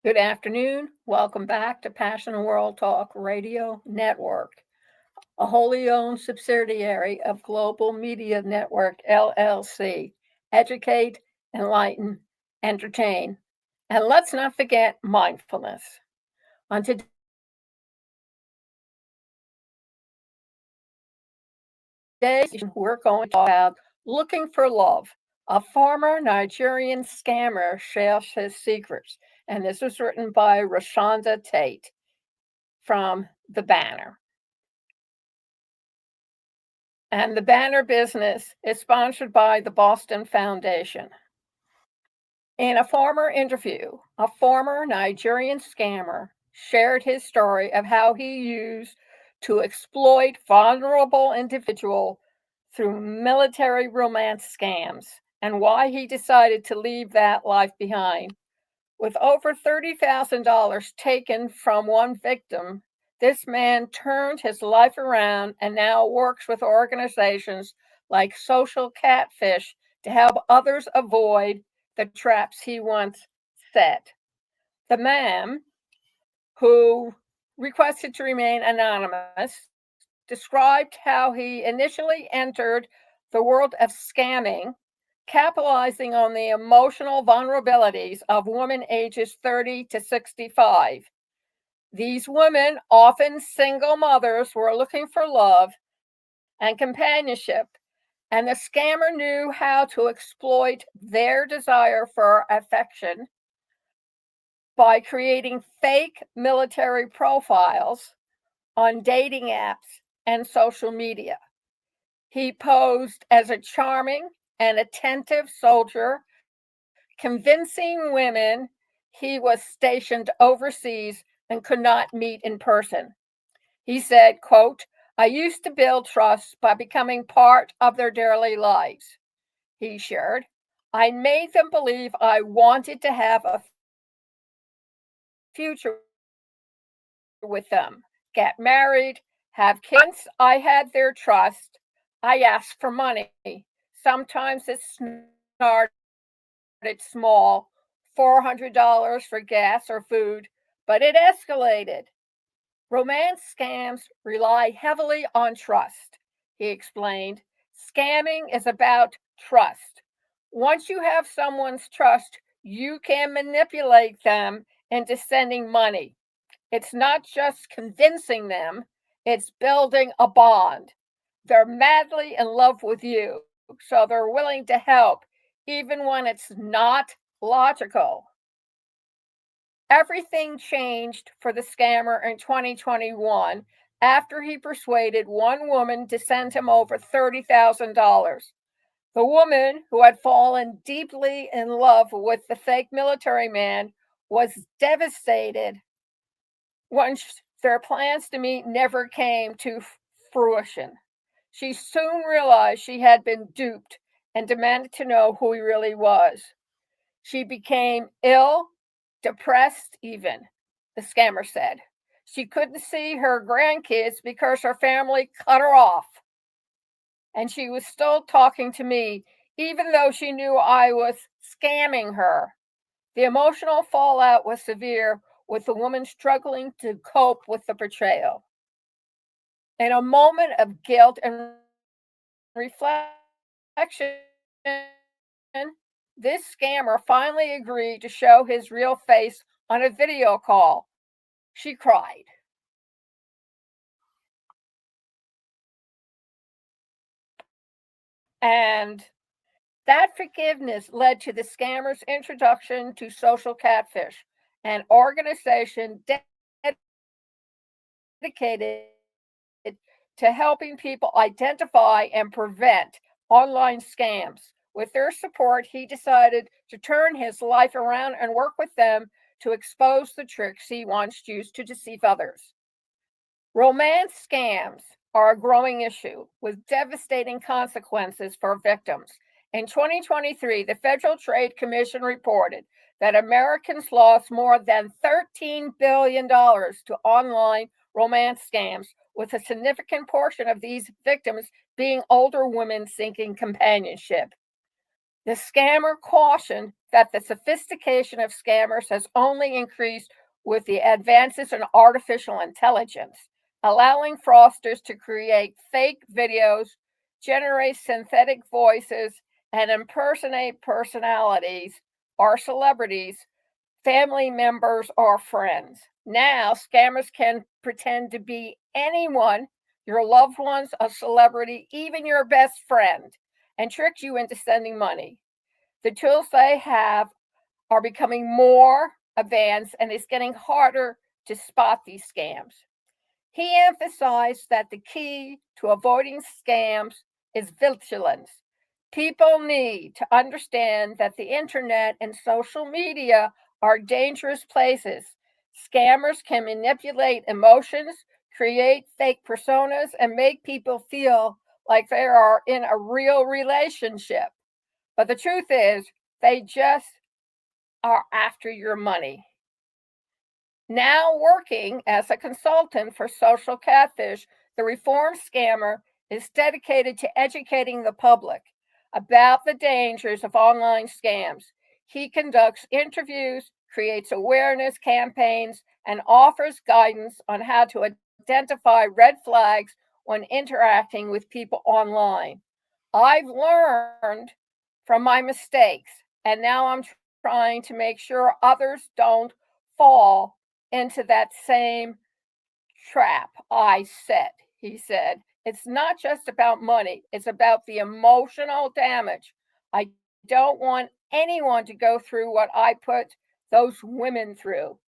Good afternoon. Welcome back to Passion World Talk Radio Network, a wholly owned subsidiary of Global Media Network LLC. Educate, enlighten, entertain. And let's not forget mindfulness. On today's we're going to talk about looking for love. A former Nigerian scammer shares his secrets. And this was written by Rashonda Tate from The Banner. And the Banner business is sponsored by the Boston Foundation. In a former interview, a former Nigerian scammer shared his story of how he used to exploit vulnerable individuals through military romance scams and why he decided to leave that life behind. With over $30,000 taken from one victim, this man turned his life around and now works with organizations like Social Catfish to help others avoid the traps he once set. The man, who requested to remain anonymous, described how he initially entered the world of scamming, capitalizing on the emotional vulnerabilities of women ages 30 to 65. These women, often single mothers, were looking for love and companionship, and the scammer knew how to exploit their desire for affection by creating fake military profiles on dating apps and social media. He posed as a charming and attentive soldier, convincing women he was stationed overseas and could not meet in person. He said, quote, "I used to build trust by becoming part of their daily lives." He shared, "I made them believe I wanted to have a future with them, get married, have kids. Once I had their trust, I asked for money. Sometimes it started small, $400 for gas or food, but it escalated. Romance scams rely heavily on trust," he explained. "Scamming is about trust. Once you have someone's trust, you can manipulate them into sending money. It's not just convincing them, it's building a bond. They're madly in love with you, so they're willing to help, even when it's not logical." Everything changed for the scammer in 2021 after he persuaded one woman to send him over $30,000. The woman, who had fallen deeply in love with the fake military man, was devastated when their plans to meet never came to fruition. She soon realized she had been duped and demanded to know who he really was. She became ill, depressed, even, the scammer said. She couldn't see her grandkids because her family cut her off. And she was still talking to me, even though she knew I was scamming her. The emotional fallout was severe, with the woman struggling to cope with the betrayal. In a moment of guilt and reflection, this scammer finally agreed to show his real face on a video call. She cried. And that forgiveness led to the scammer's introduction to Social Catfish, an organization dedicated to helping people identify and prevent online scams. With their support, he decided to turn his life around and work with them to expose the tricks he once used to deceive others. Romance scams are a growing issue with devastating consequences for victims. In 2023, the Federal Trade Commission reported that Americans lost more than $13 billion to online romance scams, with a significant portion of these victims being older women seeking companionship. The scammer cautioned that the sophistication of scammers has only increased with the advances in artificial intelligence, allowing fraudsters to create fake videos, generate synthetic voices, and impersonate personalities or celebrities, family members, or friends. Now, scammers can pretend to be anyone, your loved ones, a celebrity, even your best friend, and trick you into sending money. The tools they have are becoming more advanced, and it's getting harder to spot these scams. He emphasized that the key to avoiding scams is vigilance. People need to understand that the internet and social media are dangerous places. Scammers can manipulate emotions, create fake personas, and make people feel like they are in a real relationship. But the truth is, they just are after your money. Now working as a consultant for social catfish, the reformed scammer is dedicated to educating the public about the dangers of online scams. He conducts interviews, creates awareness campaigns, and offers guidance on how to identify red flags when interacting with people online. I've learned from my mistakes, and now I'm trying to make sure others don't fall into that same trap I set, he said. It's not just about money, it's about the emotional damage. I don't want anyone to go through what I put those women through.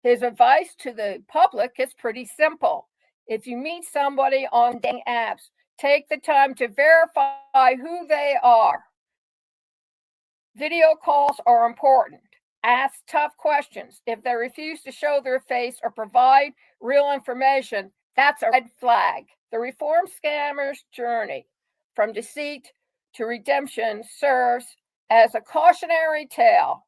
His advice to the public is pretty simple. If you meet somebody on dating apps, take the time to verify who they are. Video calls are important. Ask tough questions. If they refuse to show their face or provide real information, that's a red flag. The reform scammer's journey from deceit to redemption serves as a cautionary tale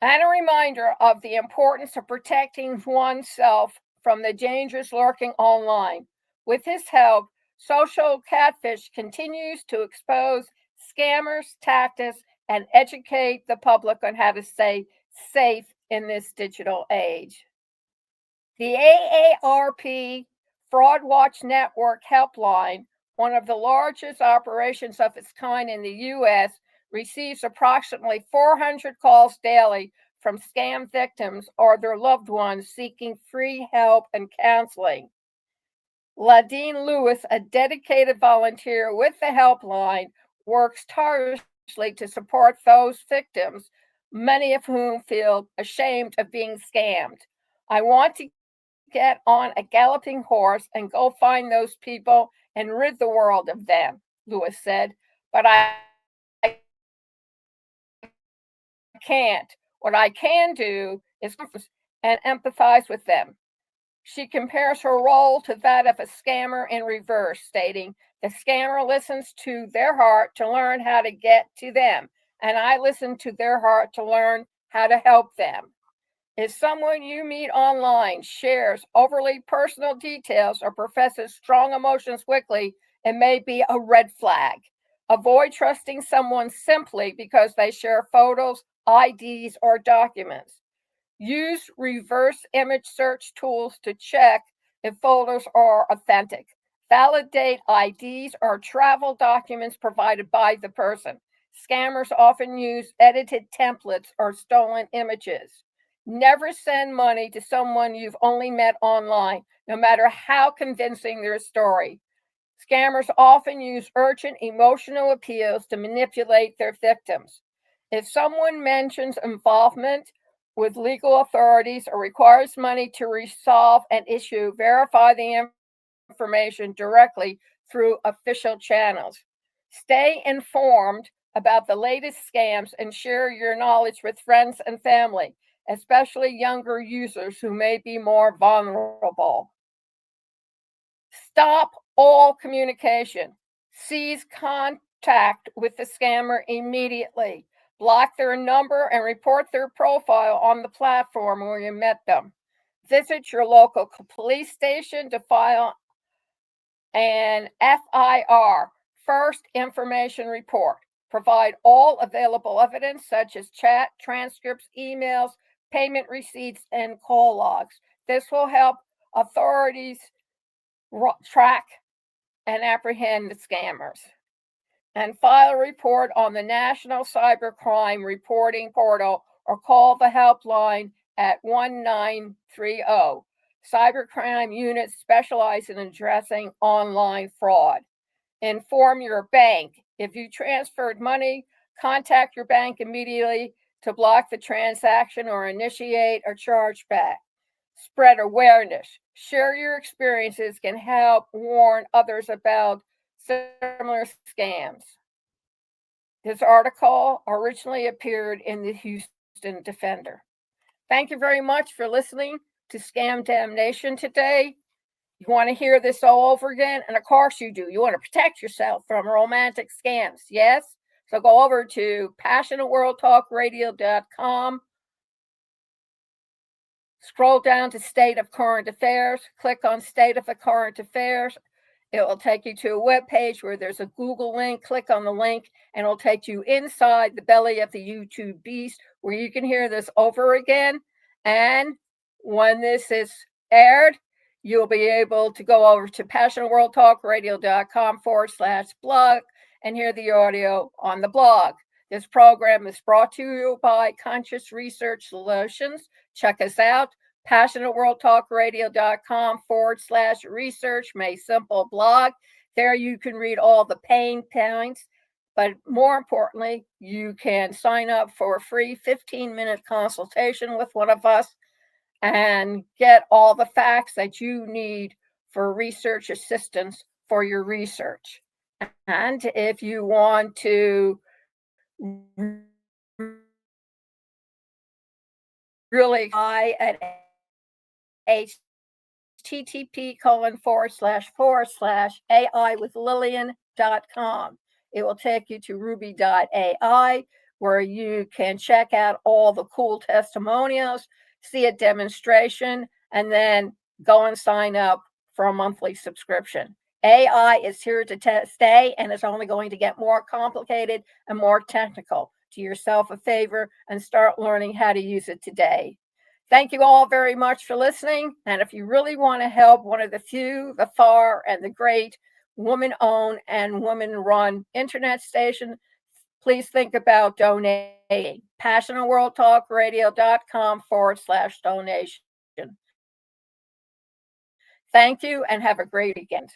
and a reminder of the importance of protecting oneself from the dangers lurking online. With his help, Social Catfish continues to expose scammers' tactics and educate the public on how to stay safe in this digital age. The AARP Fraud Watch Network Helpline, one of the largest operations of its kind in the U.S., receives approximately 400 calls daily from scam victims or their loved ones seeking free help and counseling. Ladine Lewis, a dedicated volunteer with the helpline, works tirelessly to support those victims, many of whom feel ashamed of being scammed. I want to get on a galloping horse and go find those people and rid the world of them, Lewis said. But I can't. What I can do is and empathize with them. She compares her role to that of a scammer in reverse, stating, the scammer listens to their heart to learn how to get to them, and I listen to their heart to learn how to help them. If someone you meet online shares overly personal details or professes strong emotions quickly, it may be a red flag. Avoid trusting someone simply because they share photos, IDs, or documents. Use reverse image search tools to check if photos are authentic. Validate IDs or travel documents provided by the person. Scammers often use edited templates or stolen images. Never send money to someone you've only met online, no matter how convincing their story. Scammers often use urgent emotional appeals to manipulate their victims. If someone mentions involvement with legal authorities or requires money to resolve an issue, verify the information directly through official channels. Stay informed about the latest scams and share your knowledge with friends and family, especially younger users who may be more vulnerable. Stop all communication. Cease contact with the scammer immediately. Block their number and report their profile on the platform where you met them. Visit your local police station to file an FIR, First, information report. Provide all available evidence such as chat, transcripts, emails, payment receipts, and call logs. This will help authorities track and apprehend the scammers. And file a report on the National Cybercrime Reporting Portal or call the helpline at 1930. Cybercrime units specialize in addressing online fraud. Inform your bank. If you transferred money, contact your bank immediately to block the transaction or initiate a chargeback. Spread awareness. Share your experiences can help warn others about similar scams. This article originally appeared in the Houston Defender. Thank you very much for listening to Scam DamNation today. You want to hear this all over again? And of course you do. You want to protect yourself from romantic scams, yes? So go over to passionateworldtalkradio.com. Scroll down to State of Current Affairs. Click on State of the Current Affairs. It will take you to a web page where there's a Google link. Click on the link and it'll take you inside the belly of the YouTube beast where you can hear this over again. And when this is aired, you'll be able to go over to passionateworldtalkradio.com/blog and hear the audio on the blog. This program is brought to you by Conscious Research Solutions. Check us out. passionateworldtalkradio.com/research, my simple blog. There you can read all the pain points, but more importantly, you can sign up for a free 15-minute consultation with one of us and get all the facts that you need for research assistance for your research. And if you want to really buy at http://AI-with-Lillian.com. It will take you to ruby.ai where you can check out all the cool testimonials, see a demonstration, and then go and sign up for a monthly subscription. AI is here to stay and it's only going to get more complicated and more technical. Do yourself a favor and start learning how to use it today. Thank you all very much for listening. And if you really want to help one of the few, the far, and the great woman-owned and woman-run internet station, please think about donating. passionateworldtalkradio.com/donation. Thank you and have a great weekend.